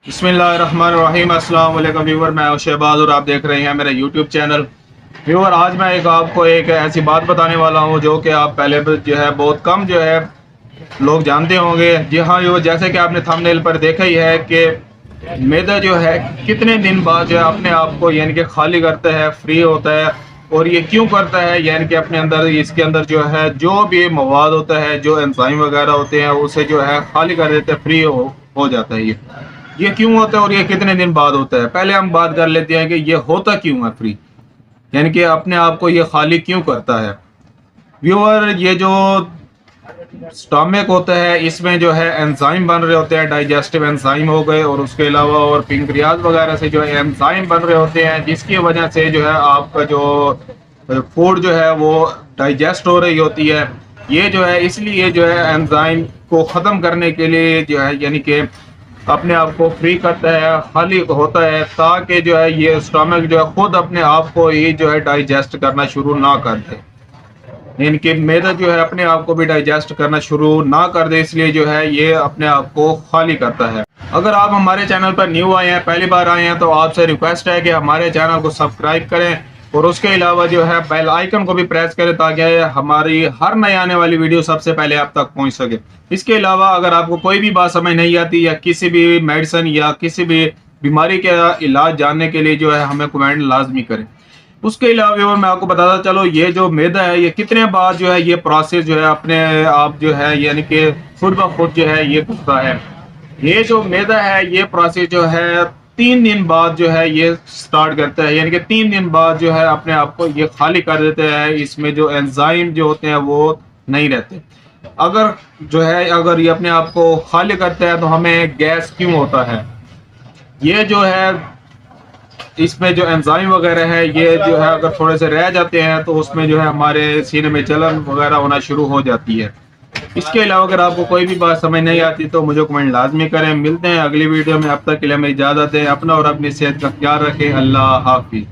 بسم اللہ الرحمن الرحیم۔ السلام علیکم ویور، میں شہباز اور آپ دیکھ رہے ہیں میرا یوٹیوب چینل۔ ویور، آج میں آپ کو ایک ایسی بات بتانے والا ہوں جو کہ آپ پہلے جو ہے بہت کم جو ہے لوگ جانتے ہوں گے۔ جی ہاں ویور، جیسے کہ آپ نے تھمب نیل پر دیکھا ہی ہے کہ معدہ جو ہے کتنے دن بعد جو ہے اپنے آپ کو یعنی کہ خالی کرتا ہے، فری ہوتا ہے۔ اور یہ کیوں کرتا ہے؟ یعنی کہ اپنے اندر اس کے اندر جو ہے جو بھی مواد ہوتا ہے، جو انزائم وغیرہ ہوتے ہیں، اسے جو ہے خالی کر دیتے ہیں، فری ہو جاتا ہے۔ یہ کیوں ہوتا ہے اور یہ کتنے دن بعد ہوتا ہے؟ پہلے ہم بات کر لیتے ہیں کہ یہ ہوتا کیوں ہے فری، یعنی کہ اپنے آپ کو یہ خالی کیوں کرتا ہے۔ ویور، یہ جو سٹامک ہوتا ہے اس میں جو ہے انزائم بن رہے ہوتے ہیں، ڈائجسٹو انزائم ہو گئے، اور اس کے علاوہ اور پنکریاز وغیرہ سے جو ہے انزائم بن رہے ہوتے ہیں، جس کی وجہ سے جو ہے آپ کا جو فوڈ جو ہے وہ ڈائجسٹ ہو رہی ہوتی ہے۔ یہ جو ہے اس لیے جو ہے انزائم کو ختم کرنے کے لیے جو ہے یعنی کہ اپنے آپ کو فری کرتا ہے، خالی ہوتا ہے، تاکہ جو ہے یہ سٹامک جو ہے خود اپنے آپ کو ہی جو ہے ڈائجسٹ کرنا شروع نہ کر دے، یعنی کہ معدہ جو ہے اپنے آپ کو بھی ڈائجسٹ کرنا شروع نہ کر دے، اس لیے جو ہے یہ اپنے آپ کو خالی کرتا ہے۔ اگر آپ ہمارے چینل پر نیو آئے ہیں، پہلی بار آئے ہیں، تو آپ سے ریکویسٹ ہے کہ ہمارے چینل کو سبسکرائب کریں اور اس کے علاوہ جو ہے بیل آئیکن کو بھی پریس کریں، تاکہ ہماری ہر نئی آنے والی ویڈیو سب سے پہلے آپ تک پہنچ سکے۔ اس کے علاوہ اگر آپ کو کوئی بھی بات سمجھ نہیں آتی یا کسی بھی میڈیسن یا کسی بھی بیماری کا علاج جاننے کے لیے جو ہے ہمیں کمنٹ لازمی کریں۔ اس کے علاوہ میں آپ کو بتاتا چلو، یہ جو معدہ ہے یہ کتنے بعد جو ہے یہ پروسیس جو ہے اپنے آپ جو ہے یعنی کہ خود بخود جو ہے یہ کرتا ہے۔ یہ جو معدہ ہے یہ پروسیس جو ہے 3 دن بعد جو ہے یہ سٹارٹ کرتا ہے، یعنی کہ 3 دن بعد جو ہے اپنے آپ کو یہ خالی کر دیتے ہیں۔ اس میں جو انزائم جو ہوتے ہیں وہ نہیں رہتے۔ اگر یہ اپنے آپ کو خالی کرتا ہے تو ہمیں گیس کیوں ہوتا ہے؟ یہ جو ہے اس میں جو انزائم وغیرہ ہے یہ جو ہے اگر تھوڑے سے رہ جاتے ہیں تو اس میں جو ہے ہمارے سینے میں جلن وغیرہ ہونا شروع ہو جاتی ہے۔ اس کے علاوہ اگر آپ کو کوئی بھی بات سمجھ نہیں آتی تو مجھے کمنٹ لازمی کریں۔ ملتے ہیں اگلی ویڈیو میں، اب تک کے لیے ہمیں اجازت ہے۔ اپنا اور اپنی صحت کا خیال رکھیں۔ اللہ حافظ۔